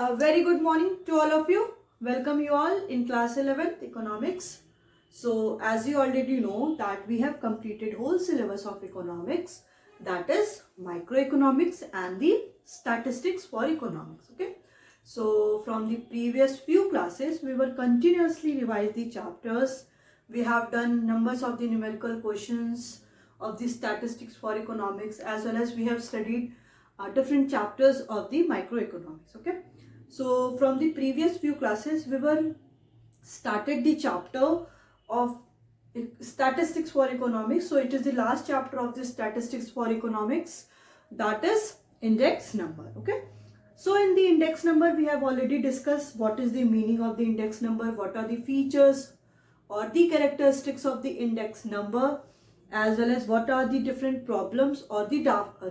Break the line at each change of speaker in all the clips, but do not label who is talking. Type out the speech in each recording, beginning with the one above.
A very good morning to all of you. Welcome you all in class 11th economics. So as you already know that we have completed whole syllabus of economics, that is microeconomics and the statistics for economics. Okay. So from the previous few classes we were continuously revise the chapters. We have done numbers of the numerical questions of the statistics for economics, as well as we have studied different chapters of the microeconomics. Okay. So from the previous few classes we were started the chapter of statistics for economics. So it is the last chapter of the statistics for economics, that is index number. Okay. So in the index number we have already discussed what is the meaning of the index number, what are the features or the characteristics of the index number, as well as what are the different problems or the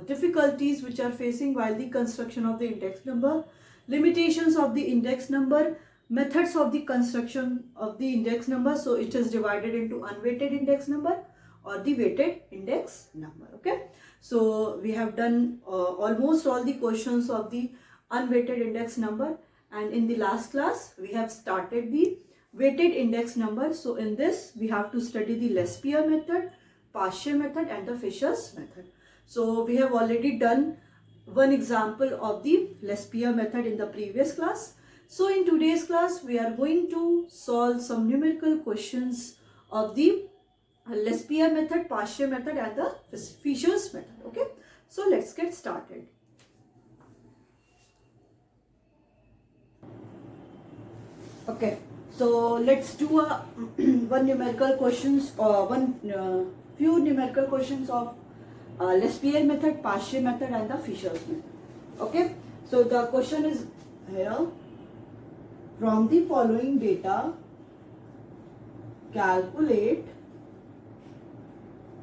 difficulties which are facing while the construction of the index number, limitations of the index number, methods of the construction of the index number. So it is divided into unweighted index number or the weighted index number. Okay. So we have done almost all the questions of the unweighted index number, and in the last class we have started the weighted index number. So in this we have to study the Lespier method, Paasche method and the Fisher's method. So we have already done one example of the Lespier method in the previous class. So in today's class we are going to solve some numerical questions of the Lespier method, Paasche method and the Fisher's method. Okay. So let's get started. Okay. So let's do a one numerical questions or few numerical questions of Lespier method, Paasche method and the Fisher's method. Okay. So the question is here: from the following data, calculate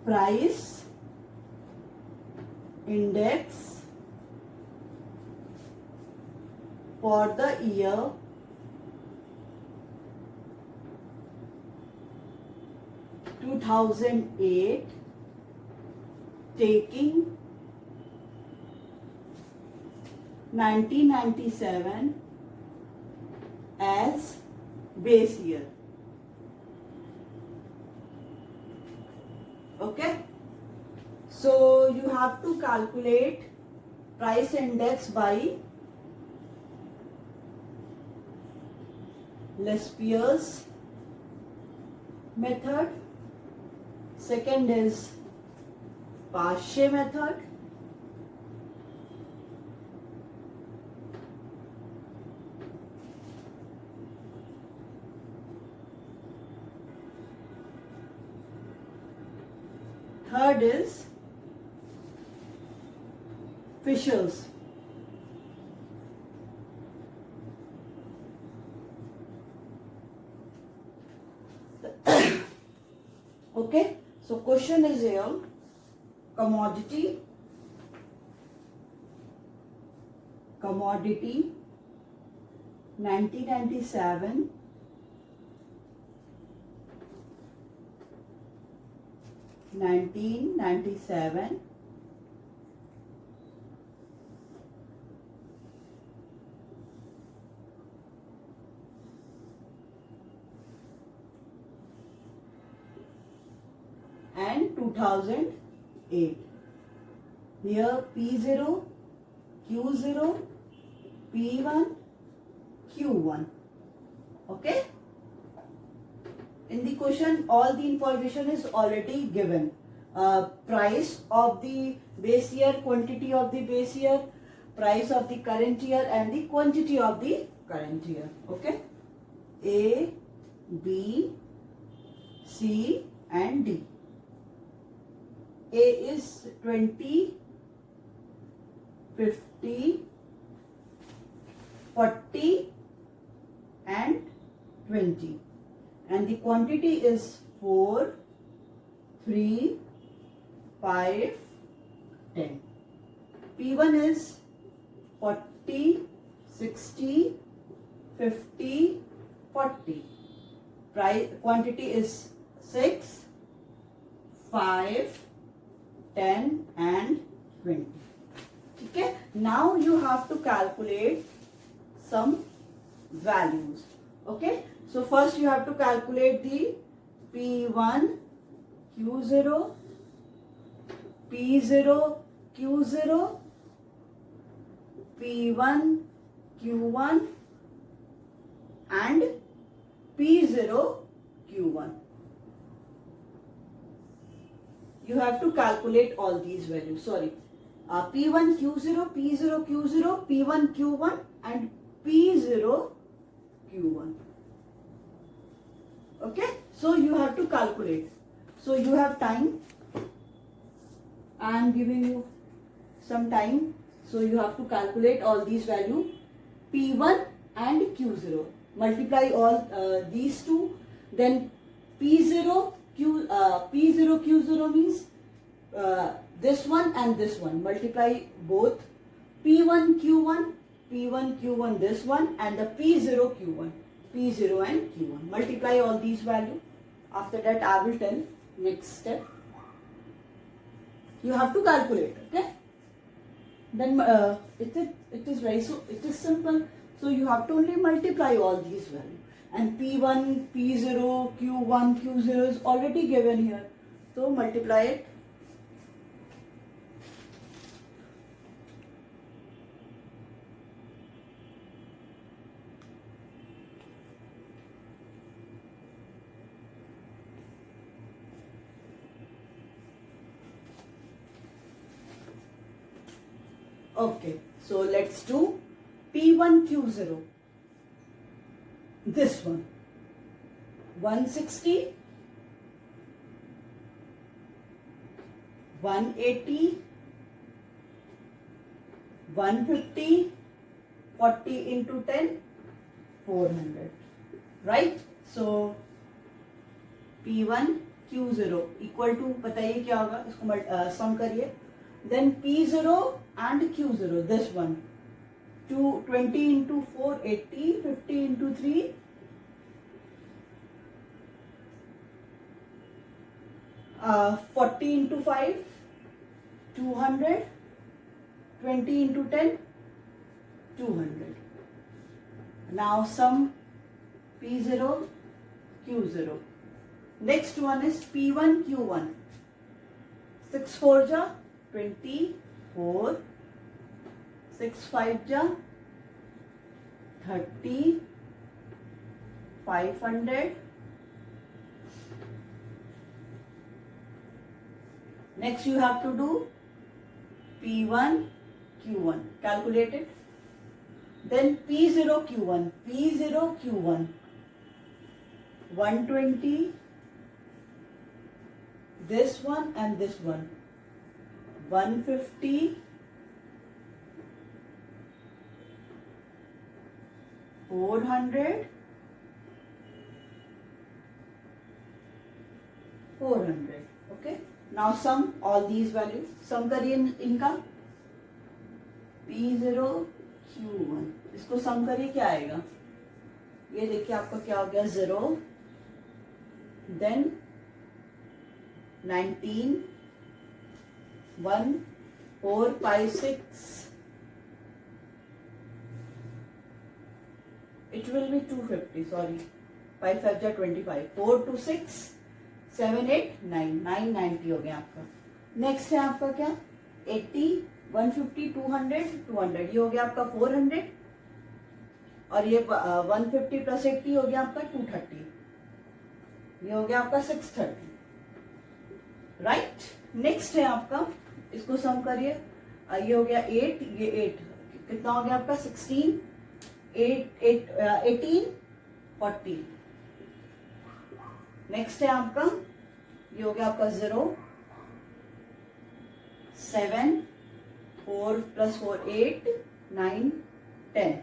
price index for the year 2008, taking 1997 as base year. Okay. So you have to calculate price index by Lespier's method. Second is Paasche method. Third is Fisher's. Okay. So question is here: commodity 1997 and 2008. Here P0, Q0, P1, Q1. Okay. In the question all the information is already given. Price of the base year, quantity of the base year, price of the current year and the quantity of the current year. Okay. A, B, C and D. A is 20, 50, 40 and 20, and the quantity is 4, 3, 5, 10. P1 is 40, 60, 50, 40. Price quantity is 6, 5, 10 and 20. Okay. Now you have to calculate some values. Okay, so first you have to calculate the P1 Q0, P0 Q0, P1 Q1 and P0 Q1. You have to calculate all these values. Sorry, P1 Q0, P0 Q0, P1 Q1 and P0 Q1. Okay, so you have to calculate. So you have time. I am giving you some time. So you have to calculate all these values P1 and Q0. Multiply all these two. Then P0 Q0 means this one and this one. Multiply both. P1 Q1 this one and the P0 Q1. P0 and Q1. Multiply all these values. After that I will tell next step. You have to calculate, okay? Then it is very simple. So you have to only multiply all these values. And P1, P0, Q1, Q0 is already given here. So multiply it. Okay, so let's do P1 Q0. This one 160, 180, 150, 40 into 10, 400. Right? So P1 Q0 equal to, बताइए क्या होगा, इसको सम करिए. Then P0 and Q0, this one, 20 into 4, 80, 50 into 3, 40 into 5, 200, 20 into 10, 200. Now sum P0, Q0. Next one is P1, Q1. 6 4 ja 24, 6 5 ja 30, 500. Next you have to do P1 Q1. Calculate it. Then P0 Q1. P0 Q1. 120. This one and this one. 150. 400. 400. Okay. Now sum all these values. Sum करिए इनका. P0 Q1. इसको सम करिए क्या आएगा. ये देखिए आपका क्या हो गया 0. Then 19, 1, 4, 5, 6. It will be 250. Sorry. 5 5 ja 25. 4 to 6. 7 8 9. 990 हो गया आपका. नेक्स्ट है आपका क्या 80, 150, 200, 200. ये हो गया आपका 400. और ये 150 प्लस 80 हो गया आपका 230. ये हो गया आपका 630. राइट. नेक्स्ट है आपका, इसको सम करिए. ये हो गया 8, ये 8 कितना हो गया आपका 16, 18, 40. नेक्स्ट है आपका, ये हो गया आपका 0, 7, 4 plus 4 8, 9, 10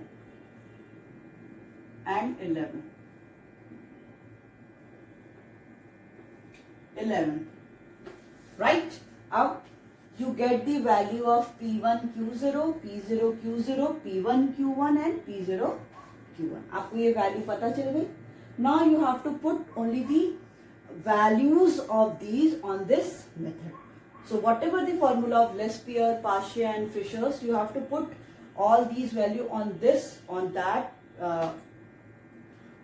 and 11. 11. Right? Now you get the value of P1 Q0, P0 Q0, P1 Q1 and P0 Q1. आपको ये वैल्यू पता चल गई. Now you have to put only the values of these on this method. So whatever the formula of Lespier, Paasche and Fishers, you have to put all these value on this, on that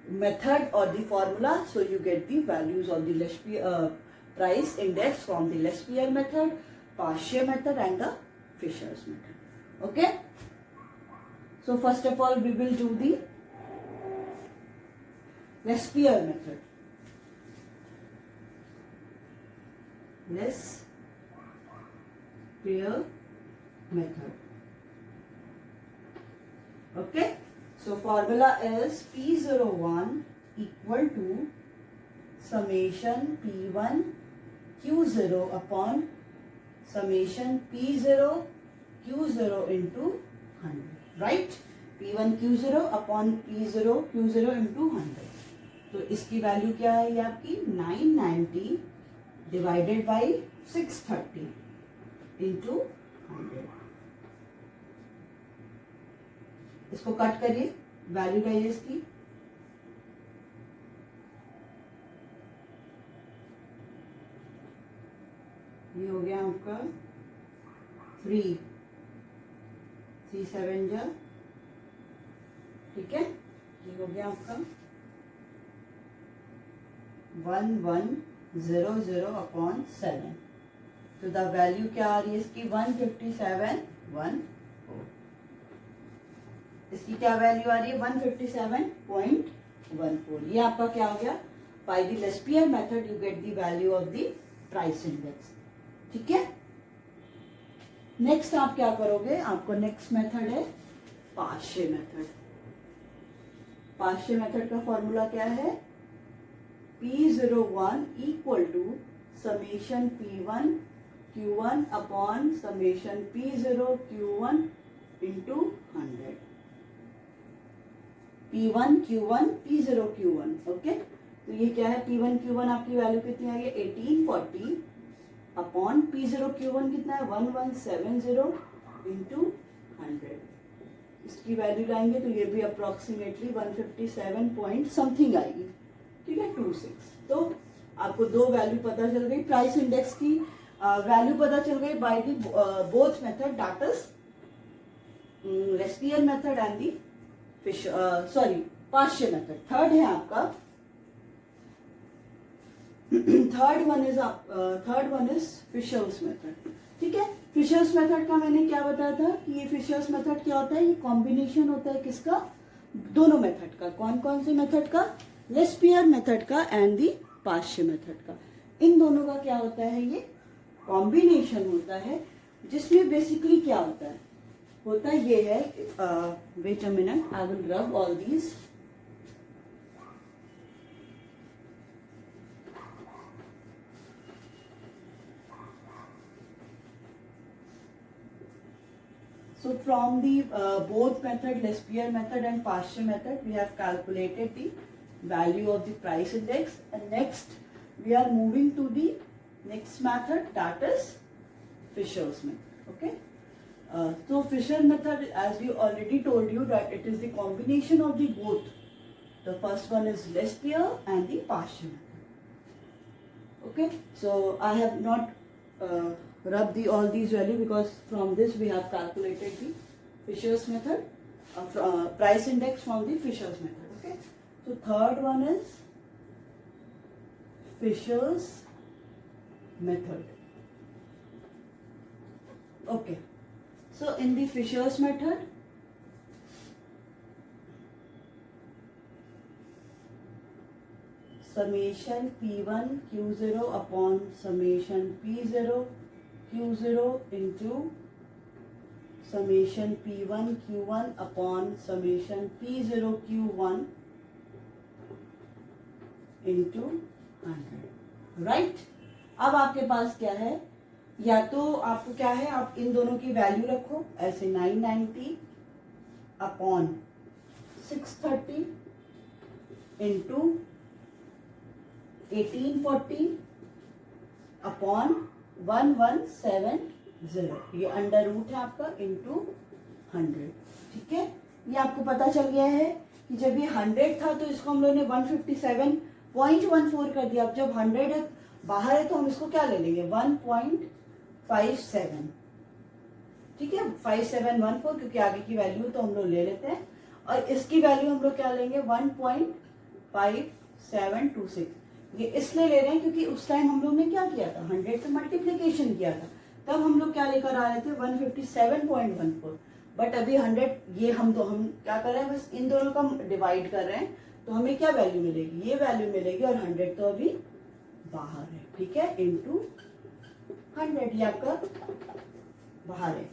method or the formula, so you get the values of the price index from the Lespier method, Paasche method and the Fisher's method. Okay, so first of all we will do the Lespier method. Lespier method. Okay, so formula is P01 equal to summation P1 Q0 upon summation P0 Q0 into 100, right? P1 Q0 upon P0 Q0 into 100. तो इसकी value क्या है ये आपकी 990 divided by 630 into 100. इसको cut करिए, value क्या है इसकी, ये हो गया आपका 3 7 जा, ठीक है, ये हो गया आपका 1100 अपॉन 7. तो द वैल्यू क्या आ रही है इसकी 157.14. इसकी क्या वैल्यू आ रही है 157.14. ये आपका क्या हो गया, by the Laspeyres method you get the value of the price index. ठीक है, नेक्स्ट आप क्या करोगे, आपको नेक्स्ट मेथड है पास्चे मेथड. पास्चे मेथड का फॉर्मूला क्या है, P01 equal to summation P1 Q1 upon summation P0 Q1 into 100. P1 Q1 P0 Q1. Okay, तो ये क्या है, P1 Q1 आपकी वैल्यू कितनी आ गई 1840 अपॉन P0 Q1 कितना है 1170 इंटू 100. इसकी वैल्यू लाएंगे तो ये भी अप्रोक्सीमेटली 157 पॉइंट समथिंग आएगी. ठीक है, 26. तो आपको दो वैल्यू पता चल गई, प्राइस इंडेक्स की वैल्यू पता चल गई by the both method, that is Laspeyres method and the Paasche method. Third है आपका, third one is Fisher's method. ठीक है, फिशर्स मेथड का मैंने क्या बताया था कि ये फिशर्स मेथड क्या होता है, ये कॉम्बिनेशन होता है किसका, दोनों मेथड का. कौन कौन से मेथड का, लेस्पियर मेथड का एंड दी पास्चे मेथड का. इन दोनों का क्या होता है, ये कॉम्बिनेशन होता है, जिसमें बेसिकली क्या होता है ये है, wait a minute, I will rub all these. So from the both method, Lespier method and Paasche method, we have calculated the value of the price index, and next we are moving to the next method, that is Fisher's method. Okay, so Fisher method, as we already told you, that it is the combination of the both. The first one is Lespier and the Paasche method. Okay, so I have not rub all these value because from this we have calculated the Fisher's method, price index from the Fisher's method. Okay, so third one is Fisher's method. Okay, so in the Fisher's method, summation P1 Q0 upon summation P0 Q0 into summation P1 Q1 upon summation P0 Q1 into 100. Right, अब आपके पास क्या है, या तो आपको क्या है, आप इन दोनों की वैल्यू रखो ऐसे 990 अपॉन 630 इंटू 1840 अपॉन 1170, ये अंडर रूट है आपका इंटू 100. ठीक है, ये आपको पता चल गया है कि जब ये 100 था तो इसको हम लोगों ने 157.14 कर दिया. अब जब 100 है बाहर है तो हम इसको क्या ले लेंगे 1.57. ठीक है, 5714, क्योंकि आगे की वैल्यू तो हम लोग ले लेते हैं, और इसकी वैल्यू हम लोग क्या लेंगे 1.5726। ये इसलिए ले रहे हैं क्योंकि उस टाइम हम लोग ने क्या किया था, 100 से मल्टीप्लीकेशन किया था, तब हम लोग क्या लेकर आ रहे थे 157.14। बट अभी 100, ये हम क्या कर रहे हैं, बस इन दोनों का डिवाइड कर रहे हैं, तो हमें क्या वैल्यू मिलेगी, ये वैल्यू मिलेगी, और 100 तो अभी बाहर है, ठीक है, इंटू 100 ये आपका बाहर है,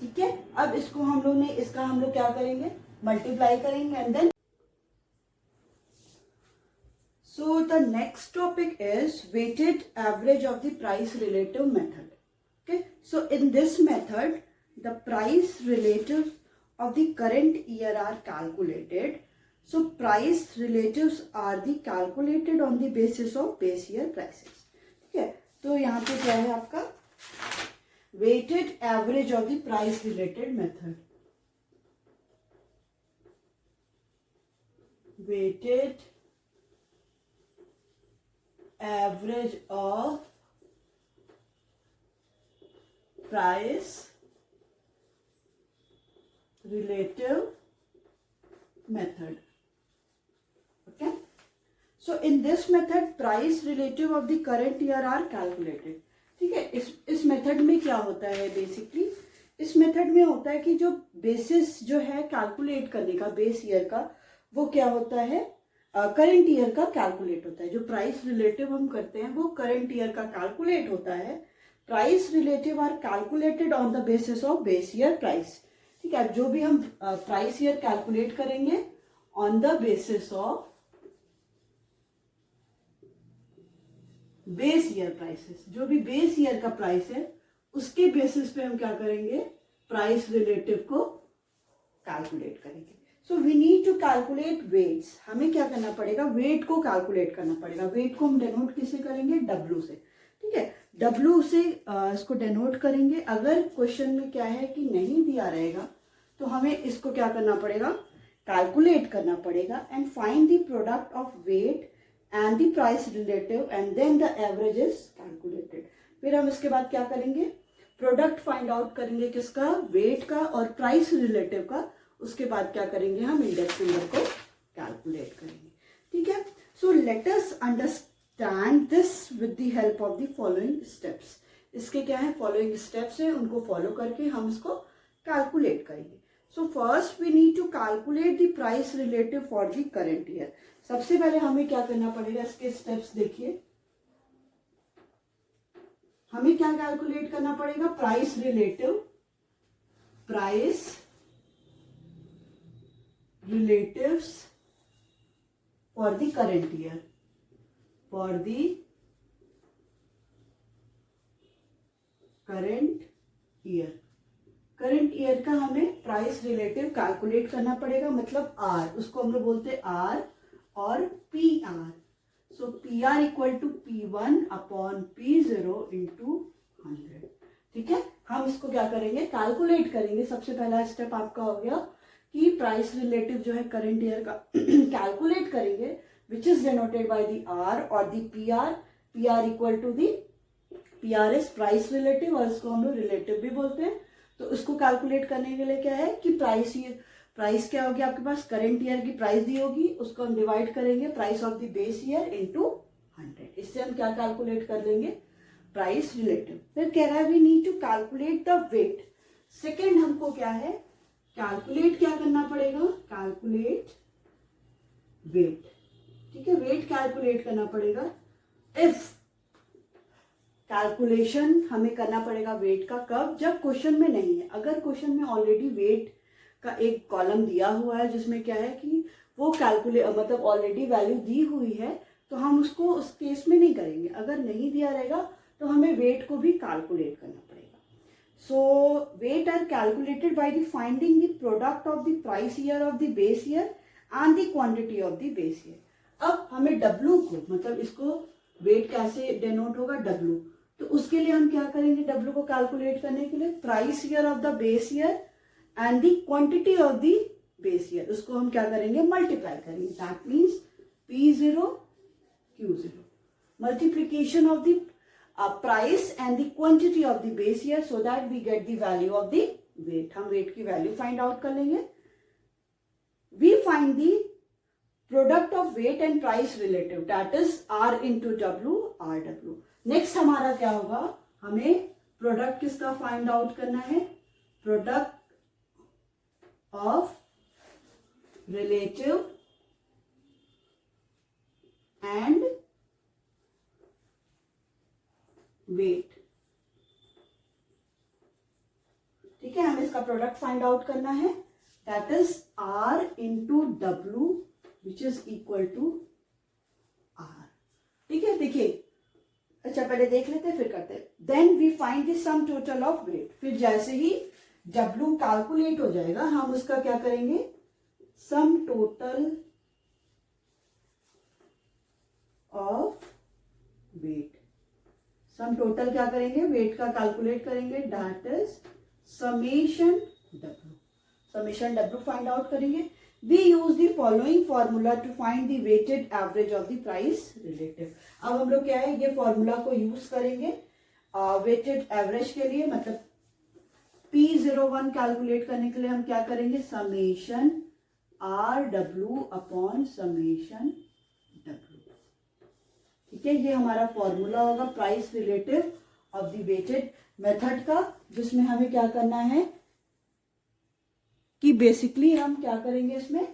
ठीक है। अब इसको हम लोग क्या करेंगे, मल्टीप्लाई करेंगे, and then so the next topic is weighted average of the price relative method. Okay, so in this method the price relative of the current year are calculated. So price relatives are the calculated on the basis of base year prices. ठीक है, तो यहाँ पे क्या है आपका weighted average of the price related method. Weighted average of price relative method. Okay, so in this method price relative of the current year are calculated. ठीक है, इस मेथड में क्या होता है, बेसिकली इस मेथड में होता है कि जो बेसिस जो है कैलकुलेट करने का बेस ईयर का, वो क्या होता है, करंट ईयर का कैलकुलेट होता है। जो प्राइस रिलेटिव हम करते हैं वो करंट ईयर का कैलकुलेट होता है। Price relative are calculated on the basis of base year price. ठीक है, जो भी हम प्राइस ईयर कैलकुलेट करेंगे on the basis of base year prices, जो भी बेस ईयर का प्राइस है उसके बेसिस पे हम क्या करेंगे, प्राइस रिलेटिव को कैलकुलेट करेंगे। So we need to calculate weights. हमें क्या करना पड़ेगा, वेट को कैलकुलेट करना पड़ेगा। वेट को हम डेनोट किससे करेंगे, डब्ल्यू से। ठीक है, डब्ल्यू से इसको डेनोट करेंगे। अगर क्वेश्चन में क्या है कि नहीं दिया रहेगा तो हमें इसको क्या करना पड़ेगा, कैलकुलेट करना पड़ेगा and find the product of weight and the price relative and then the average is calculated. फिर हम इसके बाद क्या करेंगे, प्रोडक्ट फाइंड आउट करेंगे किसका, वेट का और प्राइस रिलेटिव का। उसके बाद क्या करेंगे, हम इंडेक्स नंबर को कैलकुलेट करेंगे। ठीक है, so let us understand this with the help of the following steps. इसके क्या है, फॉलोइंग स्टेप्स है, उनको फॉलो करके हम इसको कैलकुलेट करेंगे। So first we need to calculate the price relative for the current year. सबसे पहले हमें क्या करना पड़ेगा, इसके स्टेप्स देखिए। हमें क्या कैलकुलेट करना पड़ेगा, price relative, price relatives for the current year, for the current year. Current year का हमें प्राइस रिलेटिव कैलकुलेट करना पड़ेगा, मतलब आर, उसको हम लोग बोलते हैं आर और P R. So P R equal to P1 upon P0 into 100। ठीक है, हम इसको क्या करेंगे, कैलकुलेट करेंगे। सबसे पहला स्टेप आपका हो गया कि प्राइस रिलेटिव जो है करंट ईयर का कैलकुलेट करेंगे, which is denoted by the R और the P R. P R equal to the, P R is price relative और इसको हम लोग रिलेटिव भी बोलते हैं। तो इसको कैलकुलेट करने के लिए क्या है कि प्राइस क्या होगी आपके पास, करंट ईयर की प्राइस दी होगी, उसको हम डिवाइड करेंगे price of the base year into 100। इससे हम क्या कैलकुलेट कर लेंगे, प्राइस रिलेटिव। फिर कह रहा है we need to calculate the weight. Second हमको क्या है, कैलकुलेट क्या करना पड़ेगा, कैलकुलेट वेट। ठीक है, वेट कैलकुलेट करना पड़ेगा। इफ कैलकुलेशन हमें करना पड़ेगा वेट का कब, जब क्वेश्चन में नहीं है। अगर क्वेश्चन में ऑलरेडी वेट का एक कॉलम दिया हुआ है जिसमें क्या है कि वो मतलब ऑलरेडी वैल्यू दी हुई है, तो हम उसको उस केस में नहीं करेंगे। अगर नहीं दिया रहेगा तो हमें वेट को भी कैलकुलेट करना पड़ेगा। So weight are calculated by the finding the product of the price year of the base year and the quantity of the base year. अब हमें डब्ल्यू को, मतलब इसको वेट कैसे डेनोट होगा, डब्ल्यू। तो उसके लिए हम क्या करेंगे, डब्ल्यू को कैलकुलेट करने के लिए price year of the base year and the quantity of the base year, उसको हम क्या करेंगे, मल्टीप्लाई करेंगे। That means P0 Q0, multiplication of the price and the quantity of the base year, so that we get the value of the weight, हम weight की value find out कर लेंगे. We find the product of weight and price relative, that is R into W R W. Next हमारा क्या होगा, हमें product किसका find out करना है, product of relative and weight. ठीक है, हमें इसका प्रोडक्ट फाइंड आउट करना है, that is R into W which is equal to R. ठीक है, देखिए, अच्छा पहले देख लेते हैं फिर करते हैं. Then we find the sum total of weight. फिर जैसे ही W कैलकुलेट हो जाएगा हम उसका क्या करेंगे, sum total of weight. Sum total क्या करेंगे, वेट का कैलकुलेट करेंगे, that is summation W. Summation W find out करेंगे. We use the following formula to find the weighted average of the price relative. अब हम लोग क्या है, ये फॉर्मूला को यूज करेंगे वेटेड एवरेज के लिए, मतलब P01 कैलकुलेट करने के लिए हम क्या करेंगे, summation RW upon summation W. ठीक है, ये हमारा फॉर्मूला होगा price relative of the weighted method का, जिसमें हमें क्या करना है कि बेसिकली हम क्या करेंगे, इसमें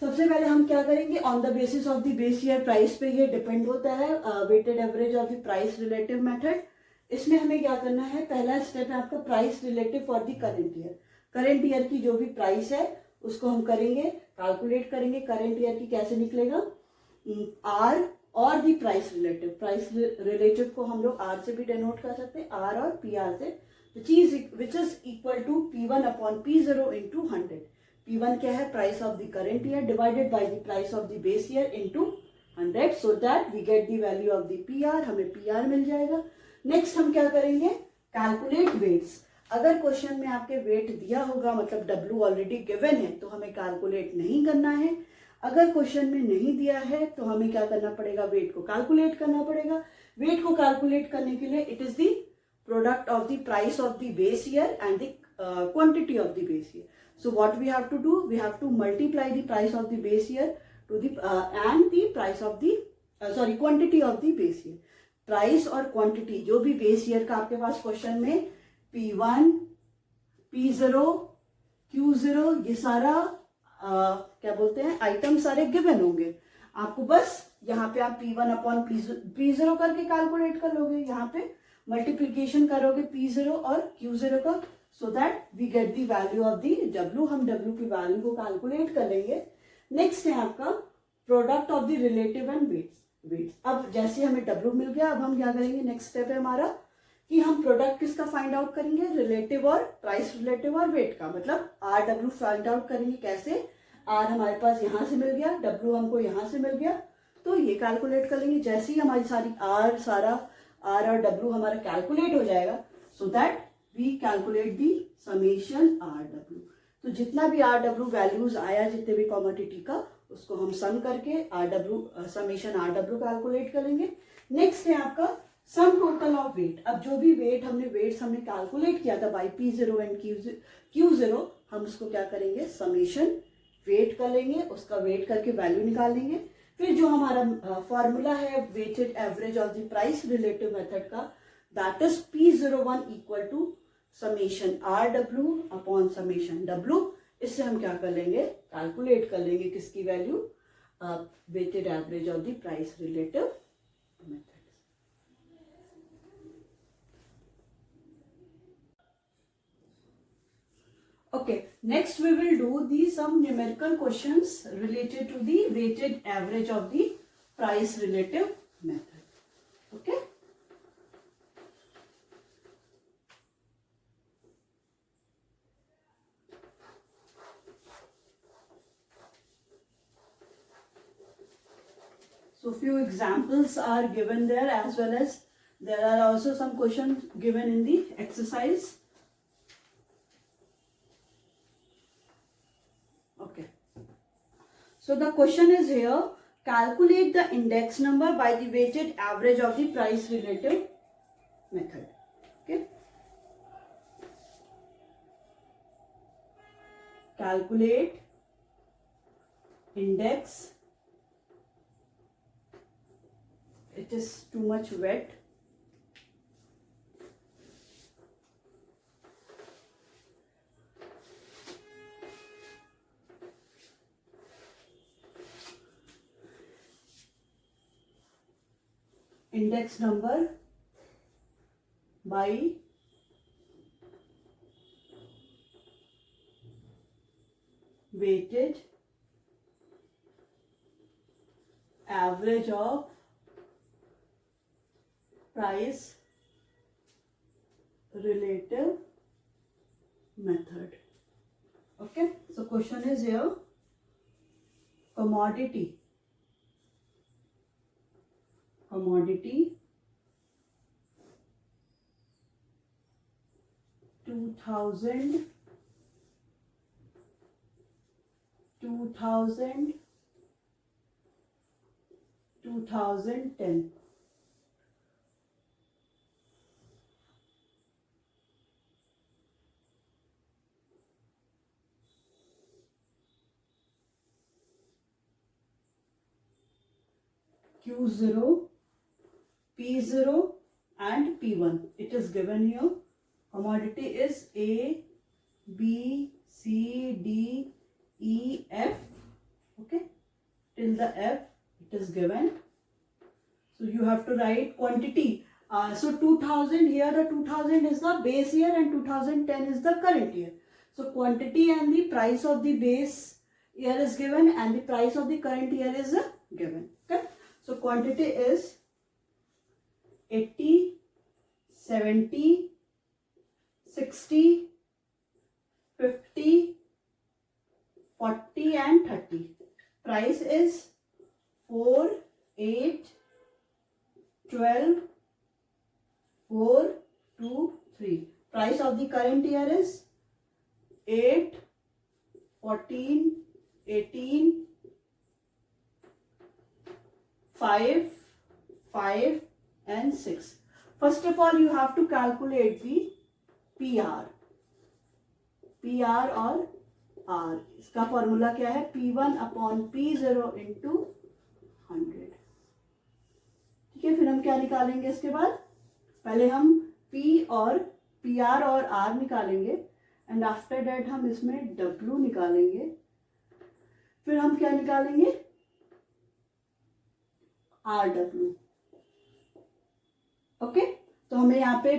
सबसे पहले हम क्या करेंगे, on the basis of the base year price पे ये डिपेंड होता है weighted average of the price relative method. इसमें हमें क्या करना है, पहला स्टेप है आपका price relative for the current year. Current year की जो भी प्राइस है उसको हम करेंगे, कैलकुलेट करेंगे. करेंट ईयर की कैसे निकलेगा, R और दी प्राइस रिलेटिव. प्राइस रिलेटिव को हम लोग R से भी डिनोट कर सकते हैं, R और PR से, which is equal to P1 upon P0 into 100. P1 क्या है, price of the current year divided by the price of the base year into 100, so that we get the value of the PR. हमें PR मिल जाएगा. Next हम क्या करेंगे, calculate weights. अगर question में आपके वेट दिया होगा, मतलब W ऑलरेडी गिवन है, तो हमें कैलकुलेट नहीं करना है. अगर क्वेश्चन में नहीं दिया है तो हमें क्या करना पड़ेगा, वेट को कैलकुलेट करना पड़ेगा. वेट को कैलकुलेट करने के लिए it is the product of the price of the base year and the quantity of the base year. So what we have to do, we have to multiply the price of the base year to the and the price of the quantity of the base year. Price और quantity जो भी base year का आपके पास question में P1, P0, Q0 ये सारा क्या बोलते हैं आइटम सारे गिवन होंगे. आपको बस यहाँ पे आप P1 अपॉन P0 करके कैलकुलेट कर लोगे, यहाँ पे मल्टीप्लीकेशन करोगे P0 और Q0 का, so that we get the value of the W. हम W की वैल्यू को कैलकुलेट कर लेंगे. नेक्स्ट है आपका product of the relative and weights. अब जैसे हमें W मिल गया, अब हम क्या करेंगे, नेक्स्ट स्टेप है हमारा कि हम प्रोडक्ट किसका फाइंड आउट करेंगे, रिलेटिव और प्राइस रिलेटिव और वेट का, मतलब RW फाइंड आउट करेंगे. कैसे, R हमारे पास यहाँ से मिल गया, W हमको यहाँ से मिल गया, तो ये कैलकुलेट कर लेंगे. जैसे ही हमारी सारा R और W हमारा कैलकुलेट हो जाएगा, so that we calculate the summation RW. तो जितना भी RW वैल्यूज आया, जितने भी कॉमोडिटी का, उसको हम सम करके समेशन RW कैलकुलेट करेंगे. नेक्स्ट है आपका सम टोटल ऑफ वेट. अब जो भी वेट्स हमने कैलकुलेट किया था बाई P0 एंड Q0, हम उसको क्या करेंगे, समेशन वेट कर लेंगे, उसका वेट करके वैल्यू निकाल लेंगे. फिर जो हमारा फॉर्मूला है weighted average of the price relative method का, that is P01 equal to summation RW upon summation W. इससे हम क्या कर लेंगे, कैलकुलेट कर लेंगे किसकी value, weighted average of the price relative method. Okay, next we will do some numerical questions related to the weighted average of the price relative method. Okay. So few examples are given there, as well as there are also some questions given in the exercise. Okay. So the question is here, calculate the index number by the weighted average of the price relative method. Okay. calculate index, it is too much wet, index number by weighted average of price relative method. Okay, so question is here, commodity 2000 2010. Q0, P0 and P1. It is given here. Commodity is A, B, C, D, E, F. Okay, till the F it is given. So you have to write quantity. So 2000, here the 2000 is the base year and 2010 is the current year. So quantity and the price of the base year is given and the price of the current year is given. Okay. So quantity is 80, 70, 60, 50, 40 and 30. Price is 4, 8, 12, 4, 2, 3. Price of the current year is 8, 14, 18, 5, 5 and 6. First of all, you have to calculate the PR. PR और R. इसका formula क्या है? P1 upon P0 into 100. ठीक है, फिर हम क्या निकालेंगे इसके बाद? पहले हम P और PR और R निकालेंगे एंड आफ्टर दैट हम इसमें W निकालेंगे. फिर हम क्या निकालेंगे? RW. ओके, तो हमें यहाँ पे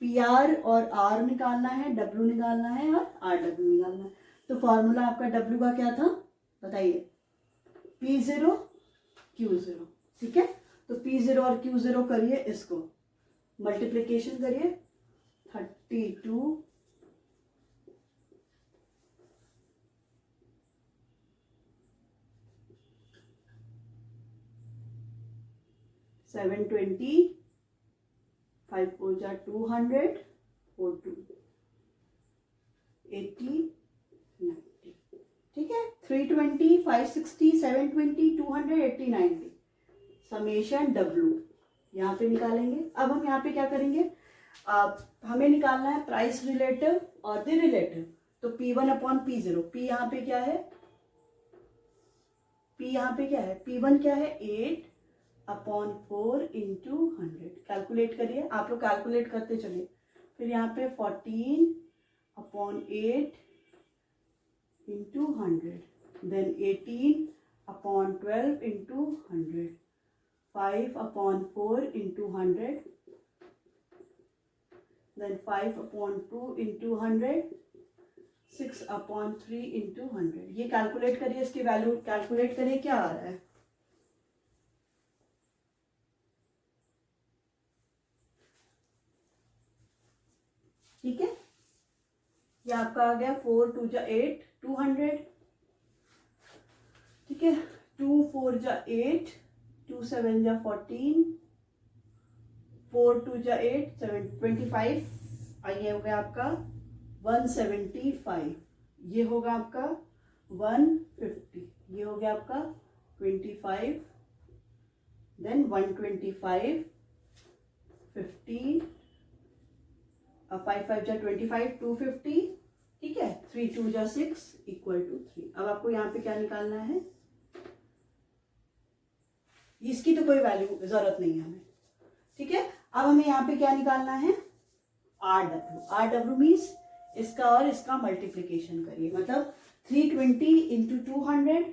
PR और R निकालना है, W निकालना है और RW निकालना है. तो फॉर्मूला आपका W का क्या था बताइए? P0 Q0. ठीक है, तो P0 और Q0 करिए, इसको मल्टीप्लिकेशन करिए. 32 720 5 4 जा 200 4 2 80 90. ठीक है, 320 560 720 200 80 90 समेशन W यहाँ पे निकालेंगे. अब हम यहाँ पे क्या करेंगे? हमें निकालना है प्राइस रिलेटिव और द रिलेटिव. तो P1 अपॉन P0. P यहाँ पे क्या है? P यहाँ पे क्या है? P1 क्या है? 8 अपॉन 4 इंटू 100. कैलकुलेट करिए, आप लोग कैलकुलेट करते चलिए. फिर यहाँ पे 14 upon 8 into 100. Then 18 upon 12 into 100. 5 upon 4 into 100, then 5 upon 2 into 100, 6 upon 3 into 100. ये कैलकुलेट करिए, इसकी वैल्यू कैलकुलेट करिए, क्या आ रहा है? ठीक है, ये आपका आ गया 4 2 जा 8 200. ठीक है, 2 4 जा 8 2 7 जा 14 4 2 जा 8 7 25. ये हो गया आपका 175. ये होगा आपका 150. ये हो गया आपका 25. देन 125 15 5 5 जा 25 250 ठीक है, 3 2 जा 6 इक्वल टू 3। अब आपको यहाँ पे क्या निकालना है, इसकी तो कोई वैल्यू जरूरत नहीं है हमें, ठीक है। अब हमें यहाँ पे क्या निकालना है, RW मीन्स इसका और इसका मल्टीप्लीकेशन करिए, मतलब 320 इंटू 200,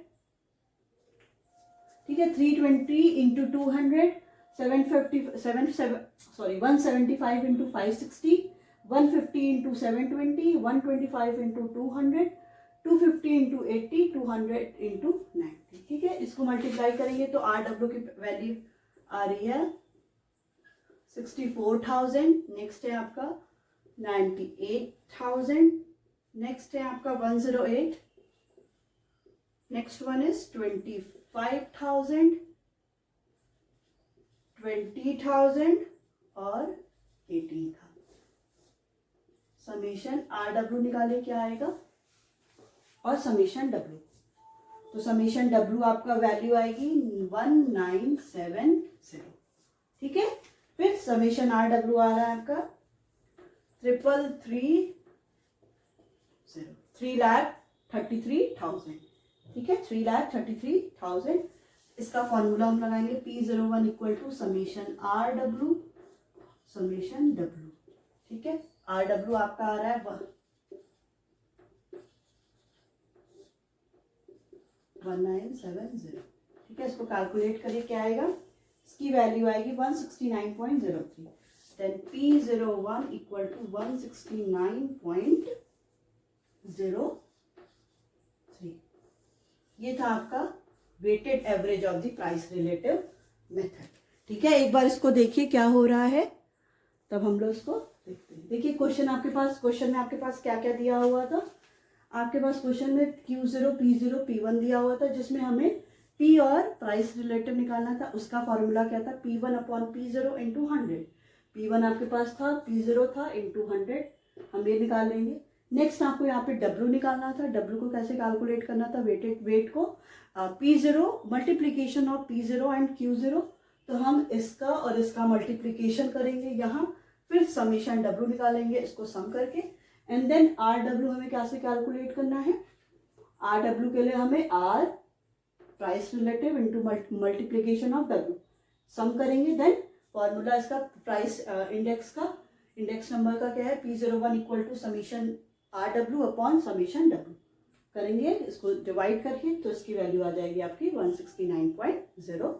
ठीक है, 320 into 200, 175 into 560, 150 into 720, 125 into 200, 250 into 80, 200 into 90, ठीक है। इसको मल्टीप्लाई करेंगे तो RW की वैल्यू आ रही है 64,000। नेक्स्ट है आपका 98,000। नेक्स्ट है आपका 108। नेक्स्ट वन इज 25,000, 20,000 और 18,000। समेशन RW निकाले क्या आएगा और समेशन W, तो समेशन W आपका वैल्यू आएगी 1970, ठीक है। फिर समेशन RW आ रहा है आपका 3,33,000, ठीक है, 3,33,000। इसका फॉर्मूला हम लगाएंगे P01 equal to summation RW summation W, ठीक है। RW आपका आ रहा है 1970, ठीक है। इसको कैलकुलेट करिए क्या आएगा, इसकी वैल्यू आएगी 169.03। Then P01 equal to 169.03। ये था आपका weighted average of the price relative method, ठीक है। एक बार इसको देखिए क्या हो रहा है, तब हम लोग इसको देखते हैं। देखिए क्वेश्चन में आपके पास क्या क्या दिया हुआ था। आपके पास क्वेश्चन में Q0 P0 P1 दिया हुआ था, जिसमें हमें P और प्राइस रिलेटिव निकालना था। उसका फॉर्मूला क्या था, P1 upon P0 into 100। P1 आपके पास था, P0 था इंटू 100, हम ये निकाल लेंगे। नेक्स्ट आपको यहाँ पे W निकालना था। W को कैसे कैलकुलेट करना था, वेट को P0 multiplication of P0 and Q0, तो हम इसका और इसका मल्टीप्लीकेशन करेंगे यहाँ, फिर समेशन W निकालेंगे इसको सम करके, एंड देन RW हमें कैसे कैलकुलेट करना है। RW के लिए हमें R price relative into multiplication of W sum करेंगे। देन फॉर्मूला इसका प्राइस इंडेक्स नंबर का क्या है, P01 equal to summation RW upon summation W करेंगे, इसको डिवाइड करके, तो इसकी वैल्यू आ जाएगी आपकी 169.03।